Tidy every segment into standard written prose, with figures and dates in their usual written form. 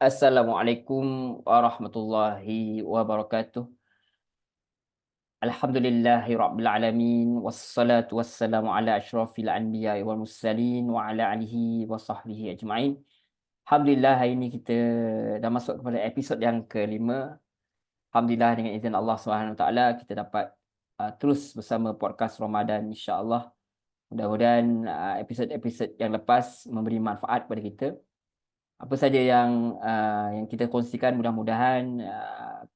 Assalamualaikum warahmatullahi wabarakatuh. Alhamdulillahi rabbil alamin wassalatu wassalamu ala asyrafil anbiya'i wal mursalin wa ala alihi wa sahbihi ajma'in. Alhamdulillah hari ini kita dah masuk kepada episod yang kelima. Alhamdulillah dengan izin Allah Subhanahu Wa Taala kita dapat terus bersama podcast Ramadan insya-Allah. Mudah-mudahan episod-episod yang lepas memberi manfaat kepada kita. Apa saja yang kita kongsikan mudah-mudahan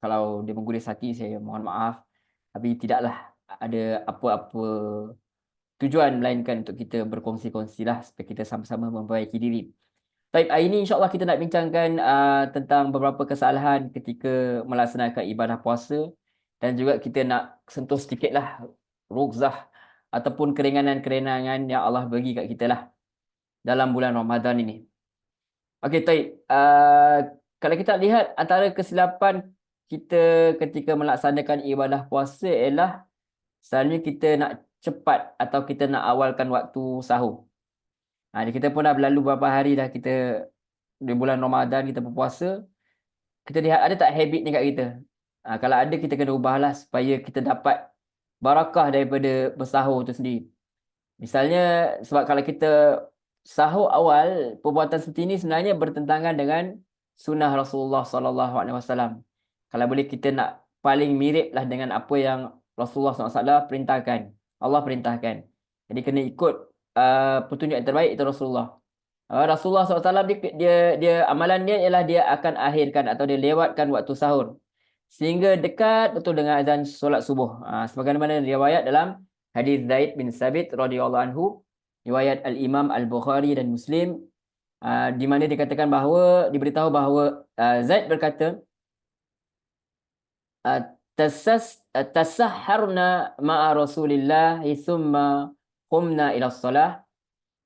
kalau dia menggurus hati saya mohon maaf, tapi tidaklah ada apa-apa tujuan melainkan untuk kita berkongsi-kongsilah supaya kita sama-sama memperbaiki diri. Baik, hari ini insya-Allah kita nak bincangkan tentang beberapa kesalahan ketika melaksanakan ibadah puasa dan juga kita nak sentuh sedikitlah rukhsah ataupun keringanan-keringanan yang Allah bagi kat kita lah dalam bulan Ramadan ini. Okey, baik. Kalau kita lihat antara kesilapan kita ketika melaksanakan ibadah puasa ialah selalunya kita nak cepat atau kita nak awalkan waktu sahur. Kita pun dah berlalu beberapa hari dah kita di bulan Ramadan kita berpuasa. Kita lihat ada tak habit ni kat kita? Kalau ada kita kena ubahlah supaya kita dapat barakah daripada bersahur tu sendiri. Misalnya sebab kalau kita sahur awal, perbuatan seperti ini sebenarnya bertentangan dengan sunnah Rasulullah sallallahu alaihi wasallam. Kalau boleh kita nak paling miriplah dengan apa yang Rasulullah SAW perintahkan. Allah perintahkan. Jadi kena ikut petunjuk yang terbaik itu Rasulullah. Rasulullah SAW dia amalan dia ialah dia akan akhirkan atau dia lewatkan waktu sahur sehingga dekat betul dengan azan solat subuh. Sebagaimana riwayat dalam hadis Zaid bin Sabit radhiyallahu anhu, riwayat Al-Imam Al-Bukhari dan Muslim, di mana dikatakan bahawa diberitahu bahawa Zaid berkata, tasahharna ma'a Rasulillah thumma qumna ila shalah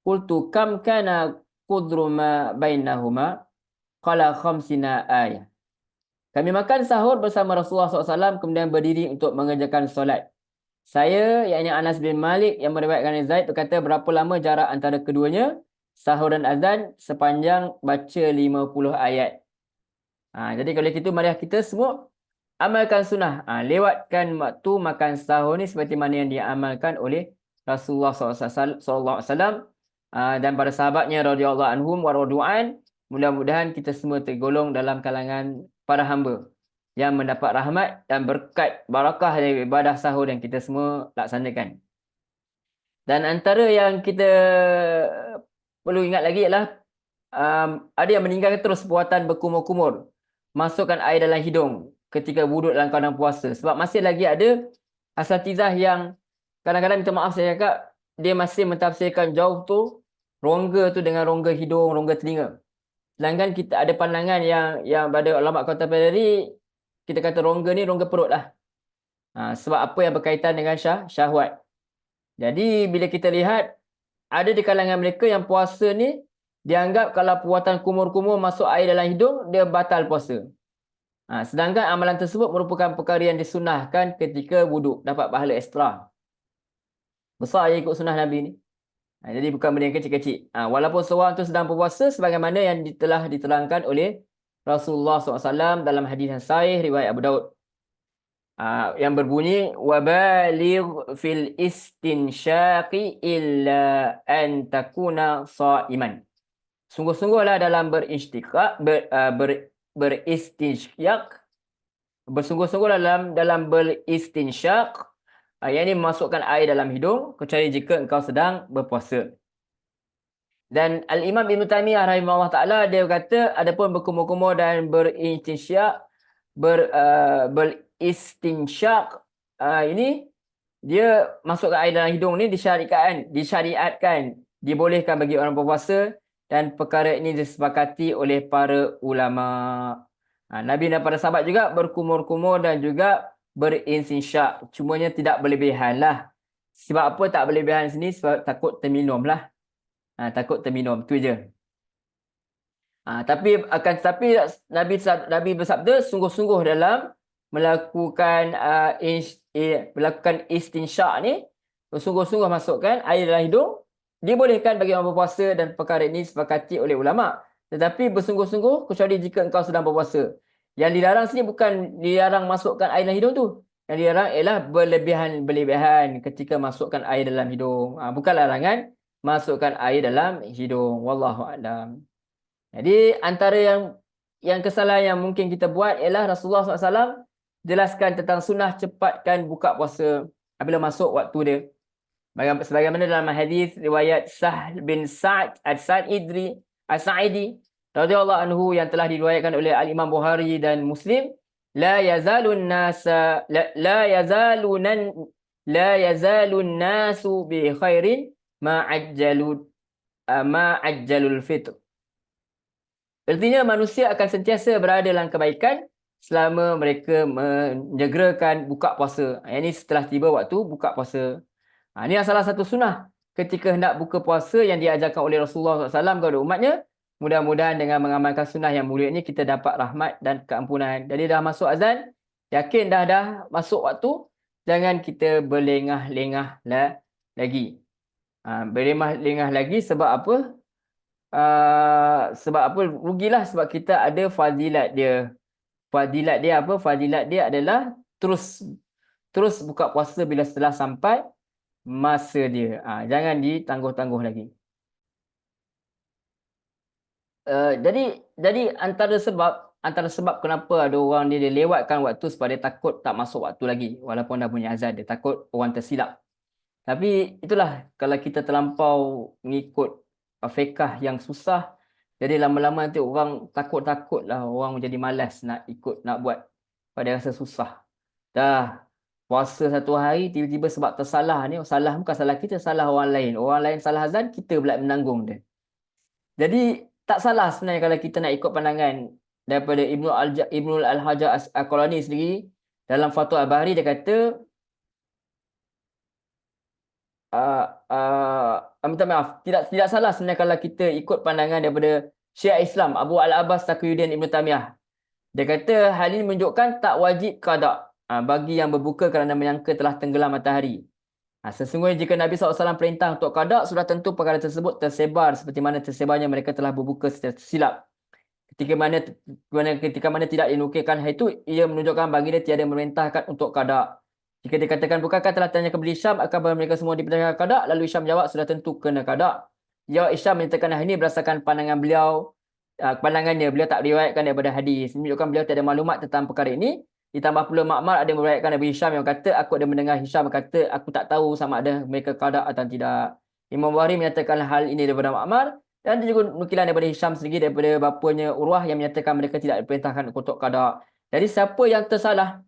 qultu kam kana qudru ma bainahuma qala khamsina ayah. Kami makan sahur bersama Rasulullah SAW kemudian berdiri untuk mengerjakan solat. Saya, yakni Anas bin Malik yang meriwayatkan Zaid berkata berapa lama jarak antara keduanya, sahur dan azan sepanjang baca 50 ayat. Jadi kalau gitu marilah kita semua amalkan sunnah. Lewatkan waktu makan sahur ni seperti mana yang diamalkan oleh Rasulullah SAW dan para sahabatnya radhiyallahu anhum wa radu'an. Mudah-mudahan kita semua tergolong dalam kalangan para hamba yang mendapat rahmat dan berkat barakah dari ibadah sahur yang kita semua laksanakan. Dan antara yang kita perlu ingat lagi ialah ada yang meninggalkan terus perbuatan berkumur-kumur, masukkan air dalam hidung ketika wuduk dalam keadaan puasa. Sebab masih lagi ada asatizah yang kadang-kadang minta maaf saya cakap, dia masih mentafsirkan jauh tu rongga tu dengan rongga hidung, rongga telinga. Sedangkan kita ada pandangan yang pada ulama contemporary kita kata rongga ni rongga perut lah. Sebab apa yang berkaitan dengan syahwat. Jadi bila kita lihat ada di kalangan mereka yang puasa ni dianggap kalau perbuatan kumur-kumur masuk air dalam hidung dia batal puasa. Sedangkan amalan tersebut merupakan perkara yang disunahkan ketika wuduk, dapat pahala ekstra. Besar yang ikut sunnah Nabi ni. Jadi bukan benda yang kecil-kecil. Walaupun seorang tu sedang berpuasa sebagaimana yang telah diterangkan oleh Rasulullah SAW dalam hadis yang sahih riwayat Abu Daud. Yang berbunyi wabaligh fil istinsyaqi illa an takuna shaiman. Sungguh-sungguhlah dalam beristinsyaq, bersungguh-sungguh dalam beristinsyaq, yang ini memasukkan air dalam hidung kecuali jika engkau sedang berpuasa. Dan Al-Imam Ibn Taymiyah rahimahullah ta'ala dia berkata adapun berkumur-kumur dan beristinsyaq, beristinsyaq, ini dia masukkan air dalam hidung ni disyariatkan, dibolehkan bagi orang berpuasa dan perkara ini disepakati oleh para ulama. Nabi dan para sahabat juga berkumur-kumur dan juga berinstinsyaq. Cumanya tidak berlebihan lah. Sebab apa tak berlebihan sini? Sebab takut terminum lah. Takut terminum. Itu je. Tapi Nabi bersabda sungguh-sungguh dalam melakukan istinsyaq ni, sungguh-sungguh masukkan air dalam hidung, dibolehkan bagi orang berpuasa dan perkara ini disepakati oleh ulama. tetapi bersungguh-sungguh kecuali jika engkau sedang berpuasa. Yang dilarang sini bukan dilarang masukkan air dalam hidung tu. Yang dilarang ialah berlebihan ketika masukkan air dalam hidung. Bukan larangan masukkan air dalam hidung. Wallahu a'lam. Jadi antara yang kesalahan yang mungkin kita buat ialah Rasulullah SAW jelaskan tentang sunnah cepatkan buka puasa apabila masuk waktu dia. Sebagaimana dalam hadis riwayat Sahl bin Sa'd As-Sa'idi radhiyallahu anhu yang telah diriwayatkan oleh Al-Imam Bukhari dan Muslim, la yazalun nasa la yazalunan la yazalun nasu bi khairin ma ajjalul fitr. Artinya manusia akan sentiasa berada dalam kebaikan selama mereka menyegerakan buka puasa. Yang ini setelah tiba waktu buka puasa. Ini salah satu sunnah ketika hendak buka puasa yang diajarkan oleh Rasulullah SAW kepada umatnya. Mudah-mudahan dengan mengamalkan sunnah yang mulia ini kita dapat rahmat dan keampunan. Jadi dah masuk azan, yakin dah masuk waktu, jangan kita berlengah-lengah lagi. Berlengah-lengah lagi sebab apa? Sebab apa? Rugilah sebab kita ada fadilat dia. Fadilat dia apa? Fadilat dia adalah terus buka puasa bila setelah sampai masa dia. Jangan ditangguh-tangguh lagi. Jadi antara sebab kenapa ada orang dia lewatkan waktu sebab dia takut tak masuk waktu lagi walaupun dah bunyi azan, dia takut orang tersilap. Tapi itulah kalau kita terlampau mengikut fiqh yang susah, jadi lama-lama nanti orang takut-takutlah, orang menjadi malas nak ikut, nak buat. Pada rasa susah. Dah puasa satu hari tiba-tiba sebab tersalah ni, salah bukan salah kita, salah orang lain. Orang lain salah azan, kita pula menanggung dia. Jadi tak salah sebenarnya kalau kita nak ikut pandangan daripada Ibnu Al-Hajar Al-Asqalani sendiri dalam Fathul Al-Bahri. Dia kata minta maaf, tidak salah sebenarnya kalau kita ikut pandangan daripada Syekh Islam Abu Al-Abbas Taqiyuddin Ibn Taymiyah. Dia kata hal ini menunjukkan tak wajib qada bagi yang berbuka kerana menyangka telah tenggelam matahari. Sesungguhnya jika Nabi SAW perintah untuk qada, sudah tentu perkara tersebut tersebar seperti mana tersebarnya mereka telah berbuka secara tersilap. Ketika mana tidak dinukilkan hal itu, ia menunjukkan bagi dia tiada memerintahkan untuk qada. Jika dikatakan bukankah telah tanya kepada Isyam akan mereka semua diperintahkan qada, lalu Isyam jawab sudah tentu kena qada. Jawab Isyam menyatakan hal ini berdasarkan pandangan beliau, pandangannya beliau tak diriwayatkan daripada hadis, menunjukkan beliau tiada maklumat tentang perkara ini. Ditambah pula Ma'mar ada meriwayatkan Nabi Hisham yang kata aku ada mendengar Hisham kata aku tak tahu sama ada mereka qada atau tidak. Imam Bukhari menyatakan hal ini daripada Ma'mar, dan ada juga nukilan daripada Hisham sendiri daripada bapanya Urwah yang menyatakan mereka tidak diperintahkan untuk qada. Jadi siapa yang tersalah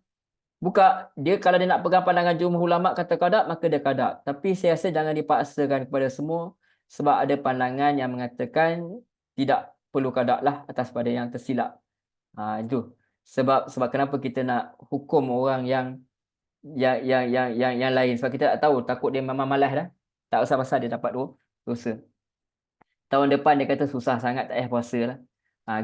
buka, dia kalau dia nak pegang pandangan jumhur ulama kata qada, maka dia qada. Tapi saya rasa jangan dipaksakan kepada semua sebab ada pandangan yang mengatakan tidak perlu qada lah atas pada yang tersilap. Itu sebab kenapa kita nak hukum orang yang lain, sebab kita tak tahu, takut dia memang malas dah, tak usah pasal dia dapat dosa. Tahun depan dia kata susah sangat tak payah puasa lah.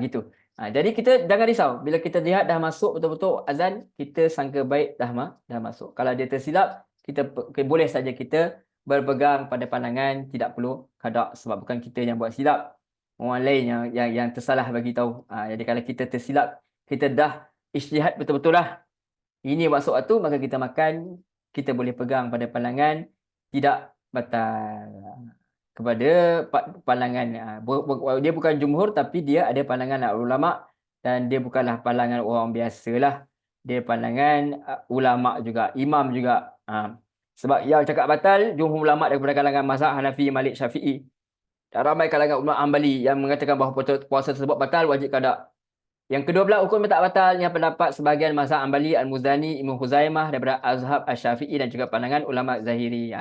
Gitu. Jadi kita jangan risau bila kita lihat dah masuk betul-betul azan, kita sangka baik dah masuk. Kalau dia tersilap, kita boleh saja kita berpegang pada pandangan tidak perlu qada sebab bukan kita yang buat silap, orang lain yang tersalah bagi tahu. Jadi kalau kita tersilap, kita dah ijtihad betul-betul lah ini masuk waktu, maka kita makan, kita boleh pegang pada pandangan tidak batal kepada pandangan. Dia bukan jumhur tapi dia ada pandangan ulama, dan dia bukanlah pandangan orang biasalah, dia pandangan ulama juga, imam juga. Sebab yang cakap batal jumhur ulama daripada kalangan mazhab Hanafi, Malik, Syafi'i, dan ramai kalangan ulama Hanbali yang mengatakan bahawa puasa tersebut batal, wajib qada. Yang kedua belah hukum tak batal yang pendapat sebahagian mazhab Hanbali, Al-Muzani, Ibnu Khuzaimah daripada Azhab Asy-Syafi'i dan juga pandangan ulama Zahiri.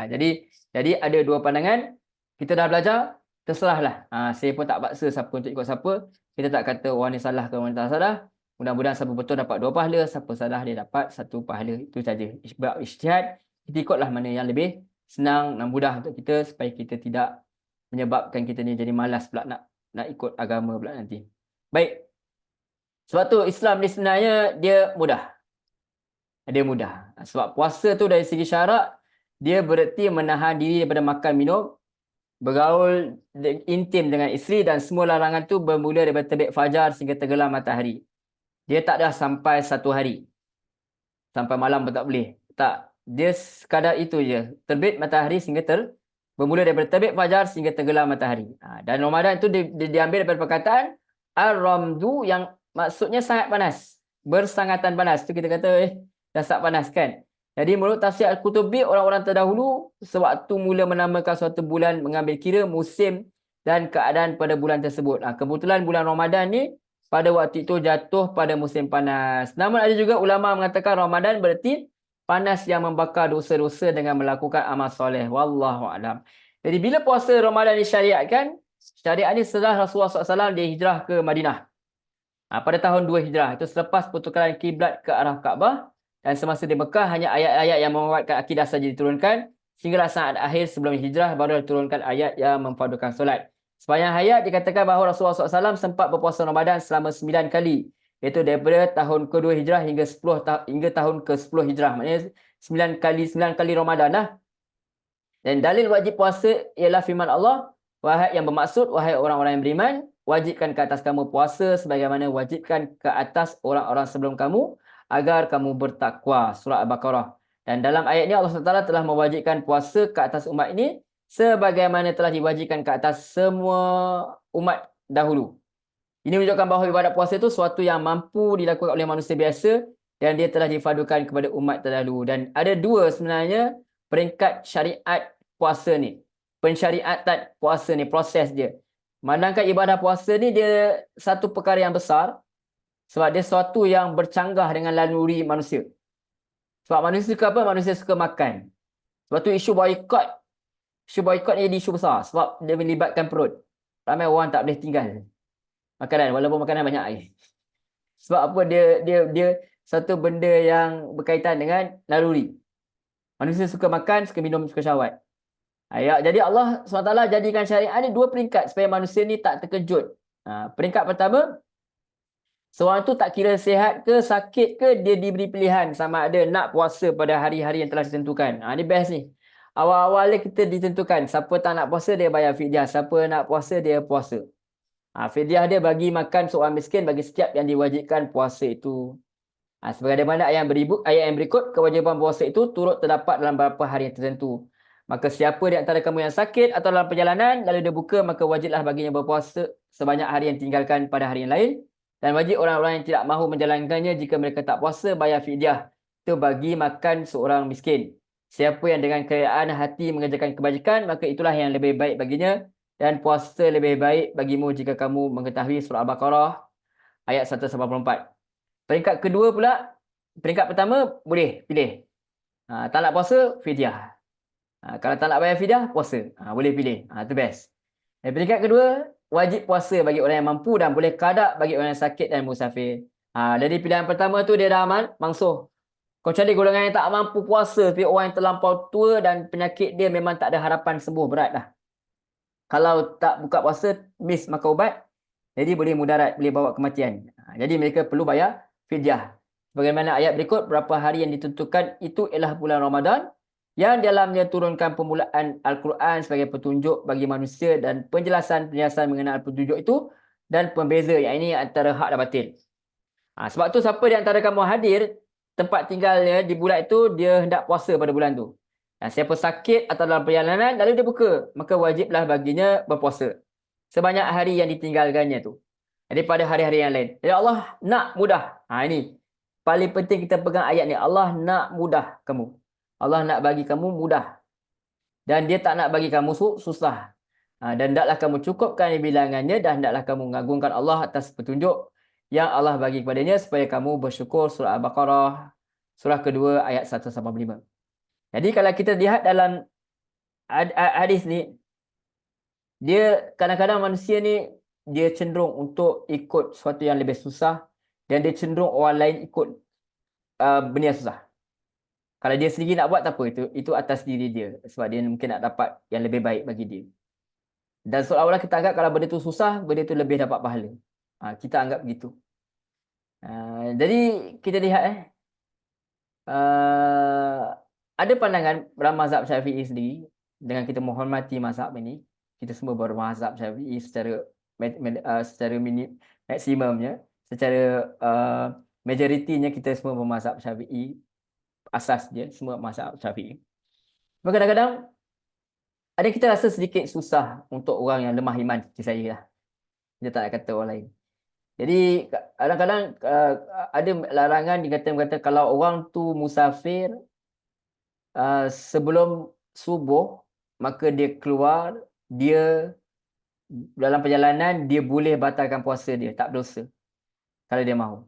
Jadi ada dua pandangan. Kita dah belajar, terserahlah. Saya pun tak paksa siapa untuk ikut siapa. Kita tak kata orang ni salah ke orang ni tak salah. Mudah-mudahan siapa betul dapat 2 pahala, siapa salah dia dapat 1 pahala. Itu saja. Sebab ijtihad, kita ikutlah mana yang lebih senang dan mudah untuk kita supaya kita tidak menyebabkan kita ni jadi malas pula nak ikut agama pula nanti. Baik. Sebab tu Islam ni sebenarnya dia mudah. Dia mudah. Sebab puasa tu dari segi syarak, dia bererti menahan diri daripada makan minum bergaul intim dengan isteri, dan semua larangan tu bermula daripada terbit fajar sehingga tenggelam matahari. Dia tak dah sampai 1 hari. Sampai malam pun tak boleh. Tak. Dia sekadar itu je. Terbit matahari sehingga bermula daripada terbit fajar sehingga tenggelam matahari. Dan Ramadan itu diambil daripada perkataan Ar-Ramdu yang maksudnya sangat panas. Bersangatan panas. Itu kita kata dah sangat panas kan. Jadi menurut tafsir Al-Qutubi, orang-orang terdahulu sewaktu mula menamakan suatu bulan mengambil kira musim dan keadaan pada bulan tersebut. Kebetulan bulan Ramadan ni pada waktu itu jatuh pada musim panas. Namun ada juga ulama mengatakan Ramadan berarti panas yang membakar dosa-dosa dengan melakukan amal soleh. Wallahu a'lam. Jadi bila puasa Ramadan disyariatkan, syariat ini setelah Rasulullah SAW dia hijrah ke Madinah. Pada tahun 2 Hijrah. Itu selepas pertukaran kiblat ke arah Kaabah. Dan semasa di Mekah hanya ayat-ayat yang menguatkan akidah saja diturunkan. Sehinggalah saat akhir sebelum hijrah baru diturunkan ayat yang memfardukan solat. Sepanjang hayat dikatakan bahawa Rasulullah SAW sempat berpuasa Ramadan selama 9 kali. Iaitu daripada tahun ke-2 Hijrah hingga tahun ke-10 Hijrah. Maknanya 9 kali Ramadan lah. Dan dalil wajib puasa ialah firman Allah, wahai yang bermaksud, wahai orang-orang yang beriman, wajibkan ke atas kamu puasa sebagaimana wajibkan ke atas orang-orang sebelum kamu agar kamu bertakwa. Surah Al-Baqarah. Dan dalam ayat ini Allah SWT telah mewajibkan puasa ke atas umat ini sebagaimana telah diwajibkan ke atas semua umat dahulu. Ini menunjukkan bahawa ibadat puasa itu suatu yang mampu dilakukan oleh manusia biasa dan dia telah difadukan kepada umat terdahulu. Dan ada dua sebenarnya peringkat syariat puasa ni. Pensyariatan puasa ni, proses dia. Manakah ibadah puasa ni dia satu perkara yang besar sebab dia sesuatu yang bercanggah dengan laluri manusia. Sebab manusia suka apa? Manusia suka makan. Sebab tu isu boikot. Isu boikot ni jadi isu besar sebab dia melibatkan perut. Ramai orang tak boleh tinggal makanan walaupun makanan banyak air. Sebab apa? Dia satu benda yang berkaitan dengan naluri. Manusia suka makan, suka minum, suka syahwat. Jadi Allah SWT jadikan syariat ni dua peringkat supaya manusia ni tak terkejut. Peringkat pertama, seorang tu tak kira sihat ke sakit ke, dia diberi pilihan sama ada nak puasa pada hari-hari yang telah ditentukan. Ni best ni. Awal-awalnya kita ditentukan, siapa tak nak puasa dia bayar fidyah, siapa nak puasa dia puasa. Fidyah dia bagi makan seorang miskin bagi setiap yang diwajibkan puasa itu. Sebagaimana ayat yang berikut, kewajiban puasa itu turut terdapat dalam beberapa hari yang tertentu. Maka siapa di antara kamu yang sakit atau dalam perjalanan lalu dia buka, maka wajiblah baginya berpuasa sebanyak hari yang tinggalkan pada hari yang lain. Dan wajib orang-orang yang tidak mahu menjalankannya jika mereka tak puasa bayar fidyah. Itu bagi makan seorang miskin. Siapa yang dengan kekayaan hati mengerjakan kebajikan, maka itulah yang lebih baik baginya. Dan puasa lebih baik bagimu jika kamu mengetahui. Surah Al-Baqarah ayat 184. Peringkat kedua pula, peringkat pertama boleh pilih. Tak nak puasa, fidyah. Kalau tak nak bayar fidyah, puasa. Boleh pilih. Itu best. Dan peringkat kedua, wajib puasa bagi orang yang mampu dan boleh qada bagi orang yang sakit dan musafir. Jadi pilihan pertama tu dia dah mangsuh. Kecuali golongan yang tak mampu puasa, tapi orang yang terlampau tua dan penyakit dia memang tak ada harapan sembuh, berat dah. Kalau tak buka puasa, miss makan ubat, jadi boleh mudarat, boleh bawa kematian. Jadi mereka perlu bayar fidyah. Bagaimana ayat berikut, berapa hari yang ditentukan itu ialah bulan Ramadan yang dalamnya turunkan permulaan Al-Quran sebagai petunjuk bagi manusia dan penjelasan-penjelasan mengenai petunjuk itu dan pembeza yang ini antara hak dan batil. Sebab tu siapa di antara kamu hadir tempat tinggalnya di bulan itu, dia hendak puasa pada bulan tu. Dan siapa sakit atau dalam perjalanan lalu dia buka, maka wajiblah baginya berpuasa sebanyak hari yang ditinggalkannya tu. Jadi pada hari-hari yang lain. Jadi Allah nak mudah. Ini paling penting kita pegang ayat ni. Allah nak mudah kamu. Allah nak bagi kamu mudah. Dan dia tak nak bagi kamu susah. Dan hendaklah kamu cukupkan bilangannya dan hendaklah kamu mengagungkan Allah atas petunjuk yang Allah bagi kepadanya supaya kamu bersyukur. Surah Al-Baqarah surah kedua ayat 185. Jadi kalau kita lihat dalam hadis ni, dia kadang-kadang manusia ni dia cenderung untuk ikut sesuatu yang lebih susah dan dia cenderung orang lain ikut benda yang susah. Kalau dia sendiri nak buat tak apa, itu atas diri dia sebab dia mungkin nak dapat yang lebih baik bagi dia. Dan seolah-olah kita anggap kalau benda tu susah, benda tu lebih dapat pahala. Kita anggap begitu. Jadi kita lihat ada pandangan dalam mazhab Syafi'i sendiri, dengan kita menghormati mazhab ini, kita semua bermazhab Syafi'i secara secara maksimumnya, secara majoritinya kita semua bermazhab Syafi'i, asas dia semua mazhab Syafi'i. Maka kadang-kadang ada kita rasa sedikit susah untuk orang yang lemah iman seperti saya lah. Dia tak nak kata orang lain. Jadi kadang-kadang ada larangan dikata kalau orang tu musafir sebelum subuh, maka dia keluar, dia dalam perjalanan dia boleh batalkan puasa dia, tak berdosa kalau dia mahu.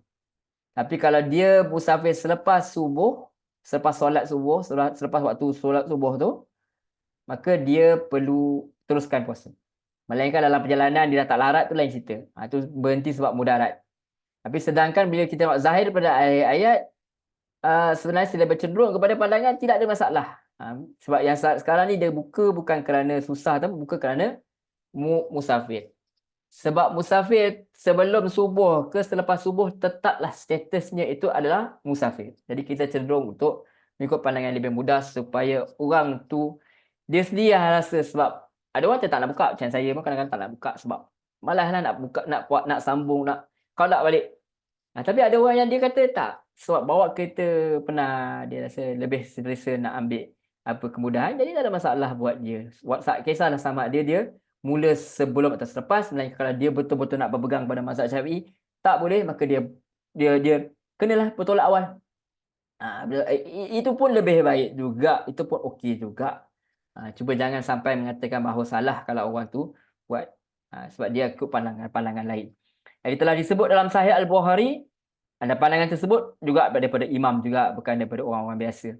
Tapi kalau dia musafir selepas subuh, selepas solat subuh, selepas waktu solat subuh tu, maka dia perlu teruskan puasa. Melainkan dalam perjalanan dia dah tak larat tu lain cerita. Tu berhenti sebab mudarat. Tapi sedangkan bila kita tengok zahir pada ayat-ayat, sebenarnya sudah bercenderung kepada pandangan tidak ada masalah. Sebab yang sekarang ni dia buka bukan kerana susah, tapi buka kerana musafir. Sebab musafir sebelum subuh ke selepas subuh tetaplah statusnya itu adalah musafir. Jadi kita cenderung untuk mengikut pandangan lebih mudah supaya orang tu dia sendiri rasa, sebab ada orang tak nak buka, macam saya pun kadang-kadang tak nak buka sebab malaslah nak buka, nak sambung, nak call nak balik. Tapi ada orang yang dia kata tak, sebab bawa kereta pernah, dia rasa lebih selesa nak ambil apa kemudahan, jadi tak ada masalah buat dia. Tak kisahlah sama dia mula sebelum atau selepas, melainkan kalau dia betul-betul nak berpegang pada mazhab Syafi'i, tak boleh, maka dia kenalah bertolak awal. Itu pun lebih baik juga, itu pun okey juga. Cuba jangan sampai mengatakan bahawa salah kalau orang tu buat, sebab dia ikut pandangan lain. Jadi telah disebut dalam Sahih Al-Bukhari, ada pandangan tersebut juga daripada imam juga, bukan daripada orang-orang biasa.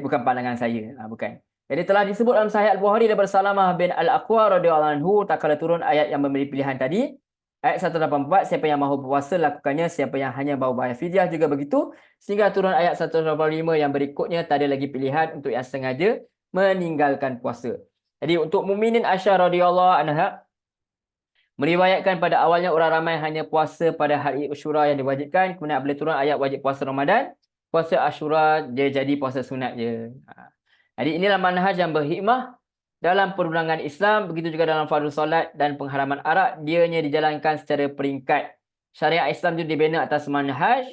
Bukan pandangan saya, bukan. Jadi telah disebut dalam Sahih Al-Bukhari daripada Salamah bin Al-Aqwa radhiyallahu anhu, tak kala turun ayat yang memberi pilihan tadi. Ayat 184, siapa yang mahu berpuasa lakukannya, siapa yang hanya mahu bayar fidyah juga begitu. Sehingga turun ayat 185 yang berikutnya, tak ada lagi pilihan untuk yang sengaja meninggalkan puasa. Jadi untuk Mukminin Aisyah radhiyallahu anha meriwayatkan pada awalnya orang ramai hanya puasa pada hari Asyura yang diwajibkan, kemudian bila turun ayat wajib puasa Ramadan, puasa Asyura dia jadi puasa sunat je. Jadi inilah manhaj yang berhikmah dalam perundangan Islam, begitu juga dalam fardu solat dan pengharaman arak, dianya dijalankan secara peringkat. Syariat Islam itu dibina atas manhaj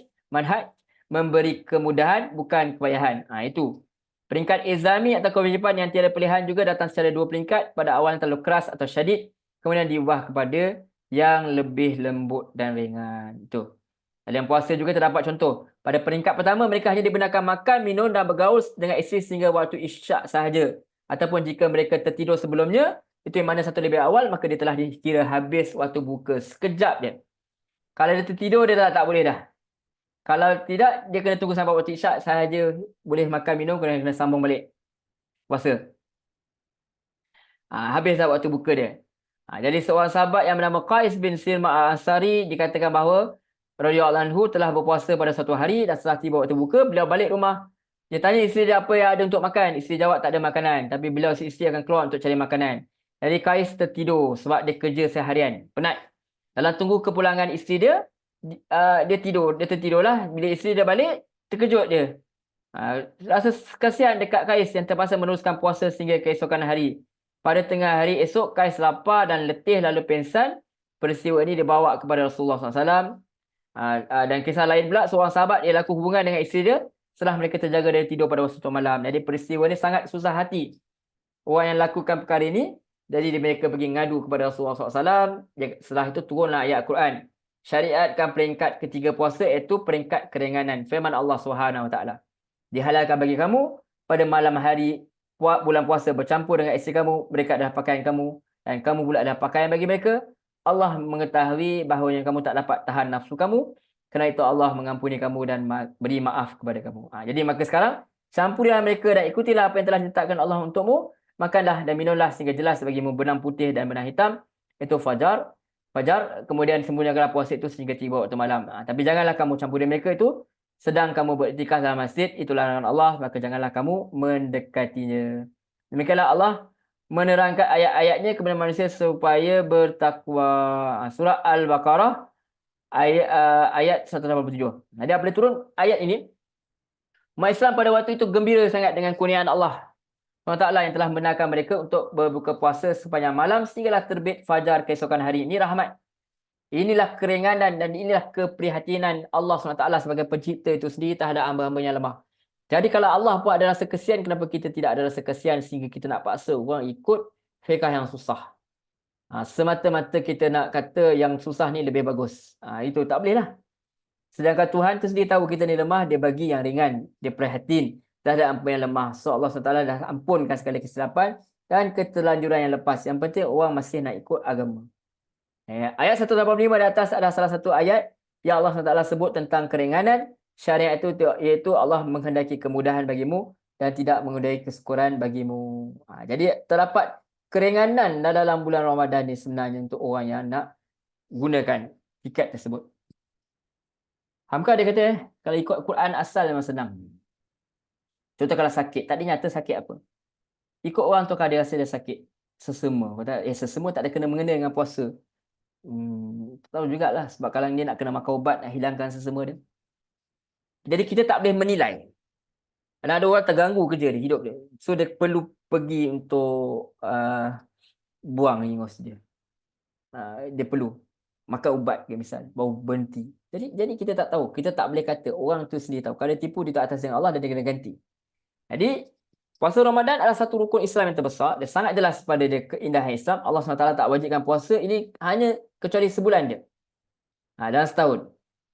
memberi kemudahan bukan kepayahan. Itu. Peringkat izami atau kewajipan yang tiada pilihan juga datang secara dua peringkat, pada awal yang terlalu keras atau syadid, kemudian diubah kepada yang lebih lembut dan ringan. Itu. Dalam puasa juga terdapat contoh. Pada peringkat pertama, mereka hanya dibenarkan makan, minum dan bergaul dengan isteri sehingga waktu isyak sahaja. Ataupun jika mereka tertidur sebelumnya, itu yang mana satu lebih awal, maka dia telah dikira habis waktu buka. Sekejap je. Kalau dia tertidur, dia tak boleh dah. Kalau tidak, dia kena tunggu sampai waktu isyak sahaja. Boleh makan, minum, kena sambung balik puasa. Habis dah waktu buka dia. Jadi seorang sahabat yang bernama Qais bin Silma Al-Ansari dikatakan bahawa radhiyallahu anhu telah berpuasa pada suatu hari dan setelah tiba waktu buka, beliau balik rumah. Dia tanya isteri dia apa yang ada untuk makan. Isteri jawab tak ada makanan. Tapi beliau si isteri akan keluar untuk cari makanan. Jadi Qais tertidur sebab dia kerja seharian. Penat. Dalam tunggu kepulangan isteri dia, dia tidur. Dia tertidurlah. Bila isteri dia balik, terkejut dia. Rasa kasihan dekat Qais yang terpaksa meneruskan puasa sehingga keesokan hari. Pada tengah hari esok, Qais lapar dan letih lalu pingsan. Peristiwa ini dibawa kepada Rasulullah SAW. Dan kisah lain pula, seorang sahabat dia lakukan hubungan dengan isteri dia setelah mereka terjaga dari tidur pada waktu malam. Jadi peristiwa ini sangat susah hati orang yang lakukan perkara ini. Jadi mereka pergi ngadu kepada Rasulullah SAW. Setelah itu turunlah ayat Al-Quran. Syariatkan peringkat ketiga puasa, iaitu peringkat keringanan. Firman Allah SWT. Dihalalkan bagi kamu pada malam hari bulan puasa bercampur dengan isteri kamu, mereka adalah pakaian kamu dan kamu pula adalah pakaian bagi mereka. Allah mengetahui bahawa yang kamu tak dapat tahan nafsu kamu, kerana itu Allah mengampuni kamu dan beri maaf kepada kamu. Jadi maka sekarang campurilah mereka dan ikutilah apa yang telah ditetapkan Allah untukmu. Makanlah dan minumlah sehingga jelas bagimu benang putih dan benang hitam, itu fajar. Kemudian sembunyikanlah puasa itu sehingga tiba waktu malam. Tapi janganlah kamu campuri mereka itu sedang kamu beriktikaf dalam masjid, itu larangan Allah, maka janganlah kamu mendekatinya. Demikianlah Allah menerangkan ayat-ayatnya kepada manusia supaya bertakwa. Surah Al-Baqarah ayat 187. Jadi apabila turun ayat ini, umat Islam pada waktu itu gembira sangat dengan kurniaan Allah. Allah Ta'ala yang telah membenarkan mereka untuk berbuka puasa sepanjang malam sehinggalah terbit fajar keesokan hari. Ini rahmat. Inilah keringanan dan inilah keprihatinan Allah SWT sebagai pencipta itu sendiri terhadap hamba-hamba yang lemah. Jadi kalau Allah pun ada rasa kesian, kenapa kita tidak ada rasa kesian sehingga kita nak paksa orang ikut fiqh yang susah? Semata-mata kita nak kata yang susah ni lebih bagus. Itu tak boleh lah. Sedangkan Tuhan tu sendiri tahu kita ni lemah, dia bagi yang ringan. Dia prihatin terhadap apa yang lemah. So Allah SWT dah ampunkan segala kesilapan dan keterlanjuran yang lepas. Yang penting orang masih nak ikut agama. Ayat 185 di atas adalah salah satu ayat yang Allah SWT sebut tentang keringanan. Syariat itu iaitu Allah menghendaki kemudahan bagimu dan tidak menghendaki kesyukuran bagimu. Jadi terdapat keringanan dalam bulan Ramadan ni sebenarnya untuk orang yang nak gunakan tiket tersebut. Hamka dia kata, kalau ikut Quran asal memang senang. Contoh kalau sakit, tak ada nyata sakit apa. Ikut orang tu kalau dia rasa dia sakit sesama. Sesama tak ada kena-mengena dengan puasa. Tahu jugalah sebab kalau dia nak kena makan ubat nak hilangkan sesama dia. Jadi kita tak boleh menilai. Karena ada orang terganggu kerja dia, hidup dia. So dia perlu pergi untuk buang ingos dia. Dia perlu makan ubat ke misal, baru berhenti. Jadi kita tak tahu. Kita tak boleh kata orang tu sendiri tahu. Kalau dia tipu dia tak atas dengan Allah dan dia kena ganti. Jadi puasa Ramadan adalah satu rukun Islam yang terbesar. Dia sangat jelas pada dia keindahan Islam. Allah SWT tak wajibkan puasa ini hanya kecuali sebulan je. Dalam setahun.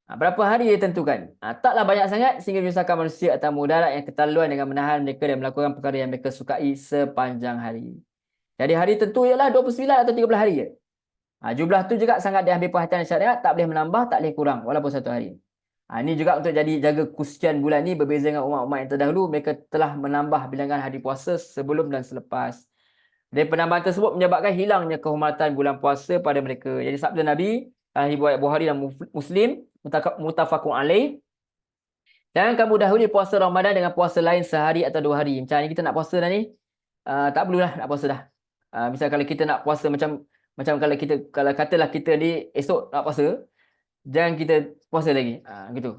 Berapa hari dia tentukan? Taklah banyak sangat sehingga menyusahkan manusia atau mudarat yang keterlaluan dengan menahan mereka dan melakukan perkara yang mereka sukai sepanjang hari. Jadi hari tentu ialah 29 atau 30 hari je. Jumlah tu juga sangat diambil perhatian syariat. Tak boleh menambah, tak boleh kurang walaupun satu hari. Ini juga untuk jadi jaga kusian bulan ni berbeza dengan umat-umat yang terdahulu. Mereka telah menambah bilangan hari puasa sebelum dan selepas. Dan penambahan tersebut menyebabkan hilangnya kehormatan bulan puasa pada mereka. Jadi sabda Nabi riwayat Bukhari dan Muslim muttafaqun alaih. Jangan kamu dahului puasa Ramadan dengan puasa lain sehari atau 2 hari. Macam ni kita nak puasa dah ni, tak perlulah nak puasa dah. Misal kalau kita nak puasa macam kalau katalah kita ni esok nak puasa, jangan kita puasa lagi. Gitu.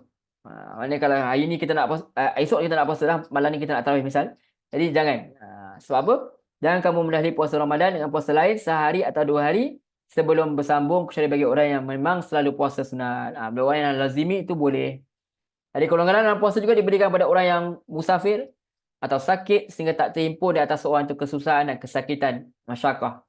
Maknanya kalau hari ni kita nak puasa, esok kita nak puasa dah, malam ni kita nak tarawih misal. Jadi jangan. Sebab apa? Jangan kamu mendahului puasa Ramadan dengan puasa lain sehari atau 2 hari sebelum bersambung kecuali bagi orang yang memang selalu puasa sunat. Bagi orang yang lazimi itu boleh. Jadi golongan dalam puasa juga diberikan pada orang yang musafir atau sakit sehingga tak terhimpun di atas seorang itu kesusahan dan kesakitan masyarakat.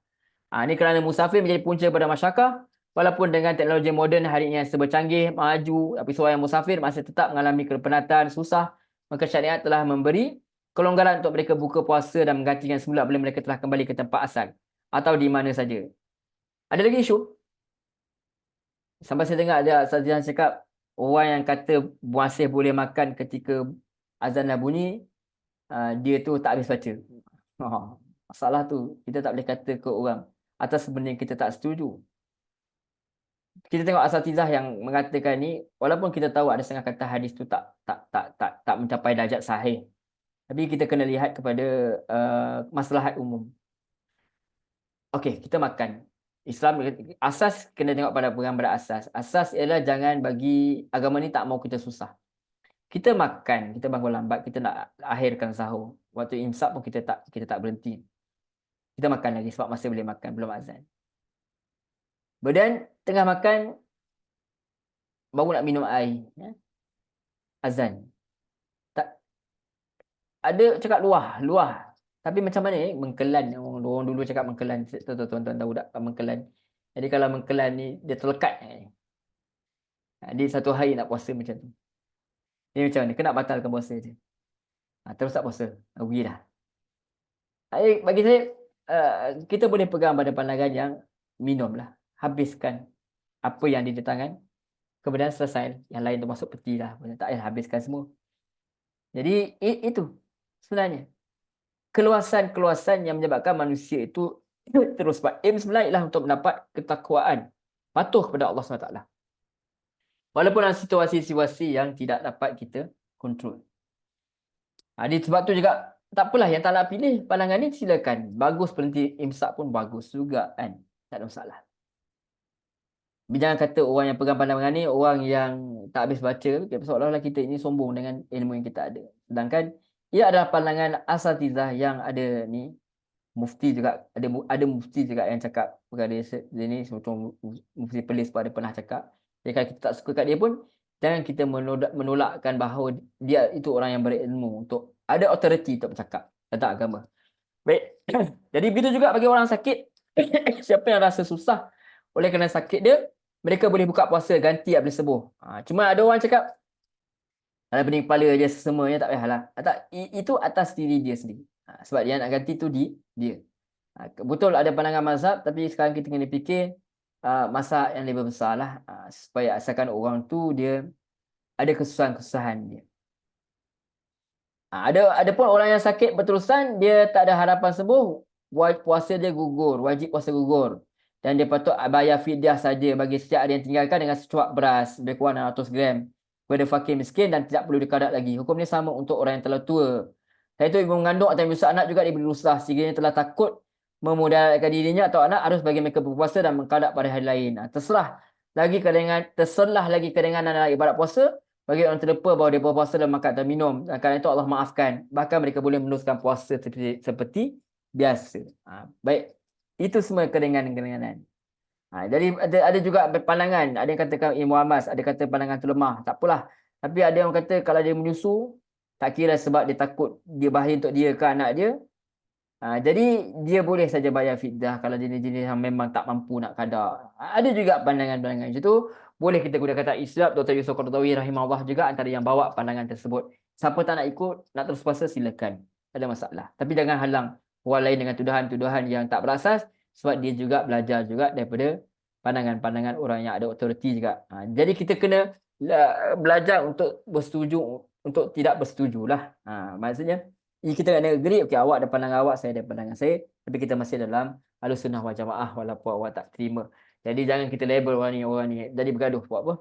Ini kerana musafir menjadi punca pada masyarakat. Walaupun dengan teknologi moden hari ini yang sebercanggih, maju, tapi seorang yang musafir masih tetap mengalami kepenatan, susah. Maka syariat telah memberi kelonggaran untuk mereka buka puasa dan menggantikan semula bila mereka telah kembali ke tempat asal. Atau di mana saja. Ada lagi isu? Sampai saya dengar ada satu yang cakap, orang yang kata masih boleh makan ketika azan dah bunyi, dia tu tak habis baca. Masalah tu, kita tak boleh kata ke orang atas benda yang kita tak setuju. Kita tengok asatizah yang mengatakan ni, walaupun kita tahu ada setengah kata hadis tu tak mencapai darjat sahih, tapi kita kena lihat kepada maslahat umum. Okey, kita makan. Islam asas kena tengok pada pegang pada asas. Asas ialah jangan bagi agama ni tak mau kita susah. Kita makan, kita bangun lambat, kita nak akhirkan sahur. Waktu imsak pun kita tak berhenti. Kita makan lagi sebab masih boleh makan, belum azan. Kemudian tengah makan baru nak minum air, ya? Azan. Tak ada cakap luah. Tapi macam mana mengkelan, orang dulu cakap mengkelan. Tuan-tuan tahu tak mengkelan. Jadi kalau mengkelan ni dia terlekat. Dia satu hari nak puasa macam tu. Ini macam mana? Kena batalkan puasa dia. Terus tak puasa. Rugi dah. Bagi saya kita boleh pegang pada pandangan yang minumlah. Habiskan apa yang ada di tangan. Kemudian selesai. Yang lain termasuk peti lah. Tak payah habiskan semua. Jadi itu sebenarnya keluasan yang menyebabkan manusia itu terus aim sebenarnya ialah untuk mendapat ketakwaan, patuh kepada Allah SWT. Walaupun dalam situasi-situasi yang tidak dapat kita kontrol. Sebab tu juga tak apalah yang tak nak pilih pandangan ni silakan. Bagus berhenti imsak pun bagus juga kan. Tak ada masalah. Jangan kata orang yang pegang pandangan ni orang yang tak habis baca, seolah-olah kita ini sombong dengan ilmu yang kita ada. Sedangkan ia adalah pandangan asatizah yang ada ni, mufti juga, ada mufti juga yang cakap perkara dia ni, macam mufti Perlis pun ada pernah cakap. Jadi kalau kita tak suka kat dia pun, jangan kita menolakkan bahawa dia itu orang yang berilmu untuk ada authority untuk bercakap tentang agama. Baik. Jadi begitu juga bagi orang sakit, siapa yang rasa susah oleh kerana sakit dia, mereka boleh buka puasa ganti boleh sembuh. Cuma ada orang cakap kalau pening kepala je semuanya tak payahlah. Tak, itu atas diri dia sendiri. Sebab dia nak ganti tu dia. Betul ada pandangan mazhab, tapi sekarang kita kena fikir masalah yang lebih besar lah. Supaya asalkan orang tu dia ada kesusahan-kesusahan dia. Ada pun orang yang sakit berterusan, dia tak ada harapan sembuh, puasa dia gugur, wajib puasa gugur. Dan dia patut bayar fidyah saja bagi setiap ada yang tinggalkan dengan secuak beras, lebih kurang 600 gram kepada fakir miskin dan tidak perlu dikadat lagi. Hukum ini sama untuk orang yang telah tua. Dan itu ibu mengandung atau ibu anak juga diberi rukhsah sehingga telah takut memudaratkan dirinya atau anak harus bagi mereka berpuasa dan mengkadat pada hari lain. Terserah lagi keringanan dalam ibadat puasa bagi orang terlupa bahawa dia berpuasa dan makan dan minum. Dan kerana itu Allah maafkan. Bahkan mereka boleh meneruskan puasa seperti biasa. Baik. Itu semua keringanan-keringanan. Jadi ada juga pandangan. Ada yang katakan ilmu amas. Ada kata pandangan tu lemah. Tak apalah. Tapi ada yang kata kalau dia menyusu, tak kira sebab dia takut dia bahaya untuk dia ke anak dia. Jadi dia boleh saja bayar fidyah kalau jenis-jenis yang memang tak mampu nak qada. Ada juga pandangan-pandangan macam tu. Boleh kita gunakan kata Islam. Dr. Yusuf Qaradawi rahimahullah juga antara yang bawa pandangan tersebut. Siapa tak nak ikut, nak terus puasa silakan. Ada masalah. Tapi jangan halang orang lain dengan tuduhan-tuduhan yang tak berasas, sebab dia juga belajar juga daripada pandangan-pandangan orang yang ada authority juga. Jadi kita kena belajar untuk bersetuju, untuk tidak bersetuju lah. Maksudnya kita kena agree, okey, awak ada pandangan awak, saya ada pandangan saya, tapi kita masih dalam Ahlussunnah wal Jamaah walaupun awak tak terima. Jadi jangan kita label orang ni jadi bergaduh buat apa?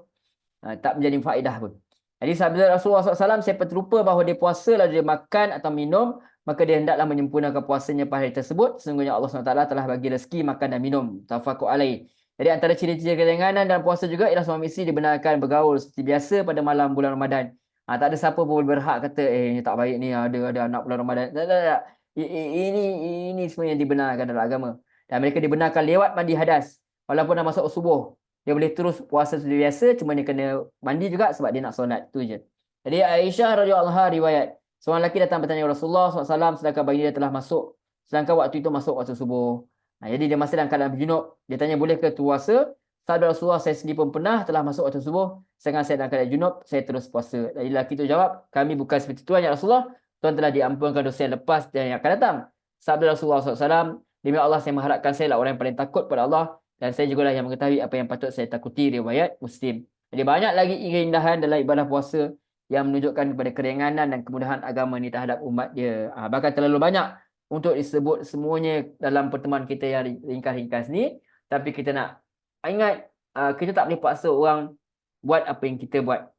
Tak menjadi faedah pun. Jadi sabda Rasulullah SAW, siapa terlupa bahawa dia puasa lalu dia makan atau minum, maka dia hendaklah menyempurnakan puasanya pada hari tersebut. Sesungguhnya Allah SWT telah bagi rezeki makan dan minum. Tafaqu alaih. Jadi antara ciri-ciri keringanan dalam puasa juga ialah suami isteri dibenarkan bergaul seperti biasa pada malam bulan Ramadan. Tak ada siapa pun berhak kata ini tak baik ni, ada anak bulan Ramadan. Tak. Ini semua yang dibenarkan dalam agama. Dan mereka dibenarkan lewat mandi hadas. Walaupun dah masuk subuh, dia boleh terus puasa seperti biasa, cuma dia kena mandi juga sebab dia nak solat, tu je. Jadi Aisyah radhiyallahu anha riwayat, seorang lelaki datang bertanya Rasulullah SAW sedangkan baginda telah masuk, sedangkan waktu itu masuk waktu subuh. Jadi dia masih dalam keadaan berjunub. Dia tanya, boleh ke puasa? Sabda Rasulullah, saya sendiri pun pernah telah masuk waktu subuh, sedangkan saya dalam keadaan junub, saya terus puasa. Jadi lelaki itu jawab, kami bukan seperti Tuhan ya Rasulullah, Tuhan telah diampunkan dosa yang lepas dan yang akan datang. Sabda Rasulullah SAW, demi Allah saya mengharapkan saya lah orang yang paling takut pada Allah, dan saya juga lah yang mengetahui apa yang patut saya takuti. Riwayat Muslim. Jadi banyak lagi keindahan dalam ibadah puasa yang menunjukkan kepada keringanan dan kemudahan agama ni terhadap umat dia. Bahkan terlalu banyak untuk disebut semuanya dalam pertemuan kita yang ringkas-ringkas ni. Tapi kita nak ingat, kita tak boleh paksa orang buat apa yang kita buat.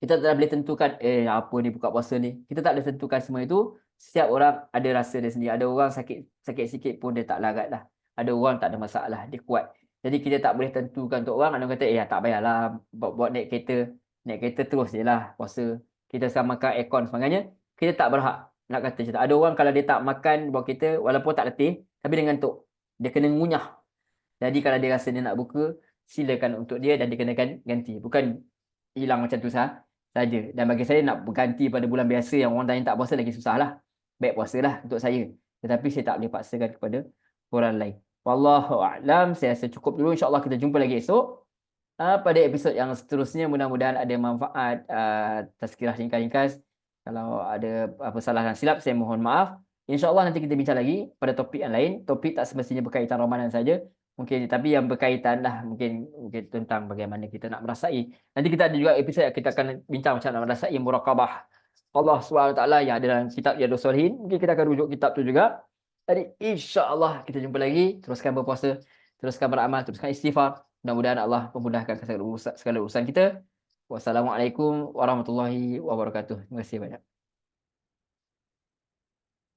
Kita tak boleh tentukan, apa ni buka puasa ni. Kita tak boleh tentukan semua itu. Setiap orang ada rasa dia sendiri. Ada orang sakit sikit pun dia tak larat lah. Ada orang tak ada masalah, dia kuat. Jadi kita tak boleh tentukan untuk orang. Ada orang kata, tak payahlah buat naik kereta. Naik kereta terus je lah puasa. Kita sekarang makan aircon sebagainya. Kita tak berhak nak kata macam tu. Ada orang kalau dia tak makan bawa kereta, walaupun tak letih, tapi dia ngantuk. Dia kena ngunyah. Jadi kalau dia rasa dia nak buka, silakan untuk dia dan dia kenakan ganti. Bukan hilang macam tu saja. Dan bagi saya nak berganti pada bulan biasa yang orang lain tak puasa lagi susah lah. Baik puasa lah untuk saya. Tetapi saya tak boleh paksakan kepada orang lain. Wallahu a'lam. Saya rasa cukup dulu. InsyaAllah kita jumpa lagi esok. Pada episod yang seterusnya, mudah-mudahan ada manfaat, tazkirah ringkas-ringkas. Kalau ada apa salah dan silap, saya mohon maaf. InsyaAllah nanti kita bincang lagi pada topik yang lain. Topik tak semestinya berkaitan Ramadan saja. Mungkin, tapi yang berkaitan lah mungkin tentang bagaimana kita nak merasai. Nanti kita ada juga episod yang kita akan bincang macam nak merasai muraqabah Allah SWT yang ada dalam kitab Riyadhus Shalihin. Mungkin kita akan rujuk kitab tu juga. Jadi insya-Allah kita jumpa lagi. Teruskan berpuasa, teruskan beramal, teruskan istighfar. Mudah-mudahan Allah memudahkan segala urusan kita. Wassalamualaikum warahmatullahi wabarakatuh. Terima kasih banyak.